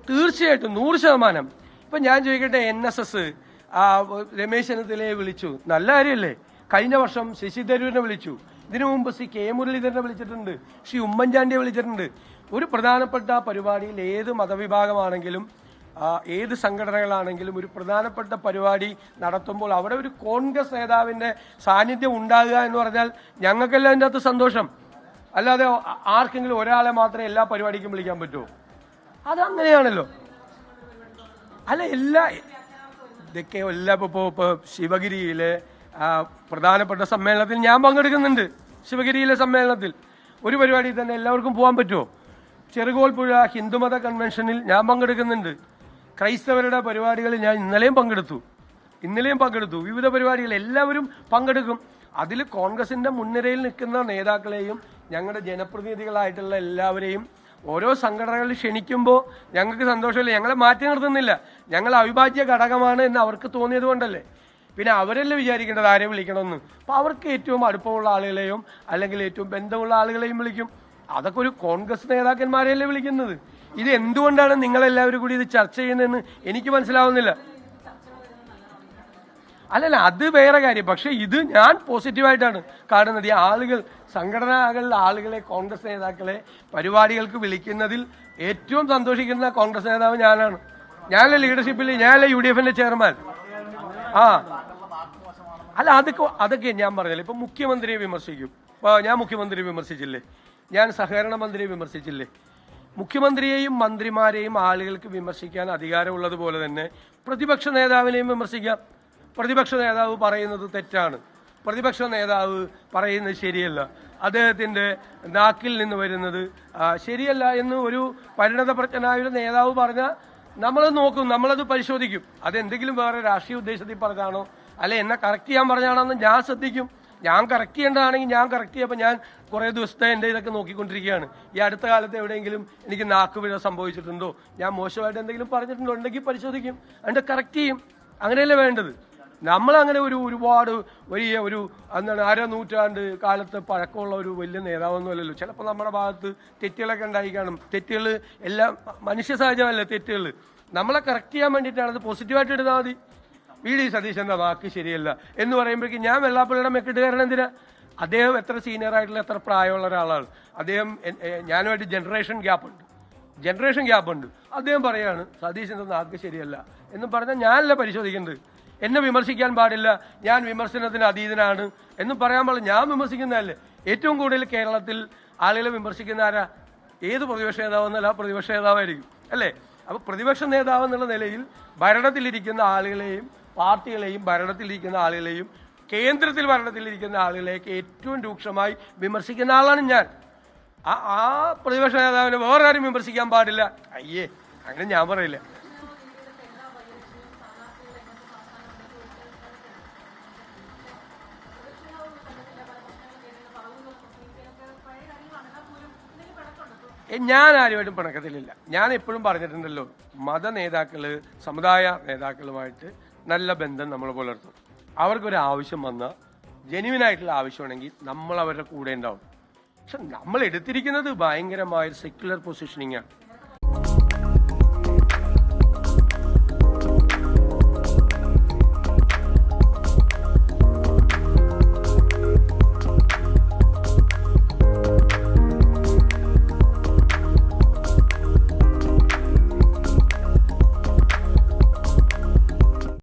തീർച്ചയായിട്ടും 100%. ഇപ്പൊ ഞാൻ ചോദിക്കട്ടെ, NSS രമേശ് ചെന്നിത്തലയെ വിളിച്ചു, നല്ല കാര്യമല്ലേ? കഴിഞ്ഞ വർഷം ശശി തരൂരിനെ വിളിച്ചു, ഇതിനു മുമ്പ് കെ മുരളീധരനെ വിളിച്ചിട്ടുണ്ട്, ഉമ്മൻചാണ്ടിയെ വിളിച്ചിട്ടുണ്ട്. ഒരു പ്രധാനപ്പെട്ട പരിപാടിയിൽ ഏത് മതവിഭാഗമാണെങ്കിലും ഏത് സംഘടനകളാണെങ്കിലും ഒരു പ്രധാനപ്പെട്ട പരിപാടി നടത്തുമ്പോൾ അവിടെ ഒരു കോൺഗ്രസ് നേതാവിന്റെ സാന്നിധ്യം ഉണ്ടാകുക എന്ന് പറഞ്ഞാൽ ഞങ്ങൾക്കെല്ലാം അതിൻ്റെ അകത്ത് സന്തോഷം. അല്ലാതെ ആർക്കെങ്കിലും ഒരാളെ മാത്രമേ എല്ലാ പരിപാടിക്കും വിളിക്കാൻ പറ്റുമോ? അതങ്ങനെയാണല്ലോ. അല്ല, ഇതൊക്കെ എല്ലാം ഇപ്പോൾ ശിവഗിരിയിലെ പ്രധാനപ്പെട്ട സമ്മേളനത്തിൽ ഞാൻ പങ്കെടുക്കുന്നുണ്ട്. ശിവഗിരിയിലെ സമ്മേളനത്തിൽ ഒരു പരിപാടി തന്നെ എല്ലാവർക്കും പോകാൻ പറ്റുമോ? ചെറുകോൽപ്പുഴ ഹിന്ദുമത കൺവെൻഷനിൽ ഞാൻ പങ്കെടുക്കുന്നുണ്ട്. ക്രൈസ്തവരുടെ പരിപാടികളിൽ ഞാൻ ഇന്നലെയും പങ്കെടുത്തു. വിവിധ പരിപാടികൾ എല്ലാവരും പങ്കെടുക്കും. അതിൽ കോൺഗ്രസിന്റെ മുൻനിരയിൽ നിൽക്കുന്ന നേതാക്കളെയും ഞങ്ങളുടെ ജനപ്രതിനിധികളായിട്ടുള്ള എല്ലാവരെയും ഓരോ സംഘടനകളിൽ ക്ഷണിക്കുമ്പോൾ ഞങ്ങൾക്ക് സന്തോഷമില്ല. ഞങ്ങളെ മാറ്റി നിർത്തുന്നില്ല. ഞങ്ങൾ അവിഭാജ്യ ഘടകമാണ് എന്ന് അവർക്ക് തോന്നിയത് കൊണ്ടല്ലേ. പിന്നെ അവരല്ലേ വിചാരിക്കേണ്ടത് ആരെ വിളിക്കണമെന്ന്. അപ്പം അവർക്ക് ഏറ്റവും അടുപ്പമുള്ള ആളുകളെയും അല്ലെങ്കിൽ ഏറ്റവും ബന്ധമുള്ള ആളുകളെയും വിളിക്കും. അതൊക്കെ ഒരു കോൺഗ്രസ് നേതാക്കന്മാരെയല്ലേ വിളിക്കുന്നത്. ഇത് എന്തുകൊണ്ടാണ് നിങ്ങളെല്ലാവരും കൂടി ഇത് ചർച്ച ചെയ്യുന്നതെന്ന് എനിക്ക് മനസ്സിലാവുന്നില്ല. അല്ലല്ല, അത് വേറെ കാര്യം. പക്ഷെ ഇത് ഞാൻ പോസിറ്റീവായിട്ടാണ് കാണുന്നത്. ഈ ആളുകൾ, സംഘടനകളിലെ ആളുകളെ, കോൺഗ്രസ് നേതാക്കളെ പരിപാടികൾക്ക് വിളിക്കുന്നതിൽ ഏറ്റവും സന്തോഷിക്കുന്ന കോൺഗ്രസ് നേതാവ് ഞാനാണ്. ഞാനല്ലേ ലീഡർഷിപ്പിൽ, ഞാനല്ലേ UDFന്റെ ചെയർമാൻ. അല്ല, അതൊക്കെ ഞാൻ പറഞ്ഞില്ല. ഇപ്പൊ മുഖ്യമന്ത്രിയെ വിമർശിക്കും. ഇപ്പൊ ഞാൻ മുഖ്യമന്ത്രിയെ വിമർശിച്ചില്ലേ, ഞാൻ സഹകരണ മന്ത്രിയെ വിമർശിച്ചില്ലേ. മുഖ്യമന്ത്രിയെയും മന്ത്രിമാരെയും ആളുകൾക്ക് വിമർശിക്കാൻ അധികാരമുള്ളതുപോലെ തന്നെ പ്രതിപക്ഷ നേതാവിനെയും വിമർശിക്കാം. പ്രതിപക്ഷ നേതാവ് പറയുന്നത് തെറ്റാണ്, പ്രതിപക്ഷ നേതാവ് പറയുന്നത് ശരിയല്ല, അദ്ദേഹത്തിന്റെ നാക്കിൽ നിന്ന് വരുന്നത് ശരിയല്ല എന്ന് ഒരു പരിണതപ്രജ്ഞനായ ഒരു നേതാവ് പറഞ്ഞാൽ നമ്മളത് നോക്കും, നമ്മളത് പരിശോധിക്കും. അതെന്തെങ്കിലും വേറെ രാഷ്ട്രീയ ഉദ്ദേശത്തിൽ പറഞ്ഞാണോ അല്ലെ എന്നെ കറക്റ്റ് ചെയ്യാൻ പറഞ്ഞാണോ എന്ന് ഞാൻ ശ്രദ്ധിക്കും. ഞാൻ കറക്റ്റ് ചെയ്യേണ്ടതാണെങ്കിൽ ഞാൻ കറക്റ്റ് ചെയ്യപ്പോൾ ഞാൻ കുറേ ദിവസത്തെ എൻ്റെ ഇതൊക്കെ നോക്കിക്കൊണ്ടിരിക്കുകയാണ്. ഈ അടുത്ത കാലത്ത് എവിടെയെങ്കിലും എനിക്ക് നാക്കുപിഴ സംഭവിച്ചിട്ടുണ്ടോ, ഞാൻ മോശമായിട്ട് എന്തെങ്കിലും പറഞ്ഞിട്ടുണ്ടോ ഉണ്ടെങ്കിൽ പരിശോധിക്കും, അതിൻ്റെ കറക്റ്റ് ചെയ്യും. അങ്ങനെയല്ലേ വേണ്ടത്. നമ്മളങ്ങനെ ഒരുപാട് വലിയ എന്താണ് 1/2 നൂറ്റാണ്ട് കാലത്ത് പഴക്കമുള്ള ഒരു വലിയ നേതാവൊന്നും അല്ലല്ലോ. ചിലപ്പോൾ നമ്മുടെ ഭാഗത്ത് തെറ്റുകളൊക്കെ ഉണ്ടായി കാണും. തെറ്റുകൾ എല്ലാം മനുഷ്യ സഹജമല്ലേ തെറ്റുകൾ. നമ്മളെ കറക്റ്റ് ചെയ്യാൻ വേണ്ടിയിട്ടാണ്. അത് പോസിറ്റീവായിട്ട് എടുത്താൽ മതി. VD സതീശന്റെ വാക്ക് ശരിയല്ല എന്ന് പറയുമ്പോഴേക്കും ഞാൻ വെള്ളാപ്പള്ളിയുടെ മെക്കിട്ട് കയറണം എന്തിനാ? അദ്ദേഹം എത്ര സീനിയർ ആയിട്ടുള്ള, എത്ര പ്രായമുള്ള ഒരാളാണ് അദ്ദേഹം. ഞാനുമായിട്ട് ജനറേഷൻ ഗ്യാപ്പ് ഉണ്ട്. അദ്ദേഹം പറയാണ് സതീശന്റെ നാക്ക് ശരിയല്ല എന്ന് പറഞ്ഞാൽ ഞാനല്ല പരിശോധിക്കേണ്ടത്. എന്നെ വിമർശിക്കാൻ പാടില്ല, ഞാൻ വിമർശനത്തിന് അതീതനാണ് എന്ന് പറയാൻ പാടില്ല. ഞാൻ വിമർശിക്കുന്നതല്ലേ. ഏറ്റവും കൂടുതൽ കേരളത്തിൽ ആളുകളെ വിമർശിക്കുന്ന ആരാ? ഏത് പ്രതിപക്ഷ നേതാവെന്നല്ല, പ്രതിപക്ഷ നേതാവായിരിക്കും അല്ലേ. അപ്പൊ പ്രതിപക്ഷ നേതാവ് എന്നുള്ള നിലയിൽ ഭരണത്തിലിരിക്കുന്ന ആളുകളെയും പാർട്ടികളെയും ഭരണത്തിലിരിക്കുന്ന ആളുകളെയും കേന്ദ്രത്തിൽ ഭരണത്തിലിരിക്കുന്ന ആളുകളെയൊക്കെ ഏറ്റവും രൂക്ഷമായി വിമർശിക്കുന്ന ആളാണ് ഞാൻ. ആ പ്രതിപക്ഷ നേതാവിനെ വേറെ ആരും വിമർശിക്കാൻ പാടില്ല. അയ്യേ, അങ്ങനെ ഞാൻ പറയില്ല. ഞാൻ ആരുമായിട്ടും പിണക്കത്തിലില്ല. ഞാൻ എപ്പോഴും പറഞ്ഞിട്ടുണ്ടല്ലോ, മത നേതാക്കള് സമുദായ നേതാക്കളുമായിട്ട് നല്ല ബന്ധം നമ്മൾ പുലർത്തും. അവർക്കൊരു ആവശ്യം വന്നാൽ, ജെന്യുവിനായിട്ടുള്ള ആവശ്യമാണെങ്കിൽ നമ്മൾ അവരുടെ കൂടെ ഉണ്ടാവും. പക്ഷെ നമ്മൾ എടുത്തിരിക്കുന്നത് ഭയങ്കരമായ സെക്യുലർ പൊസിഷനിങ് ആണ്.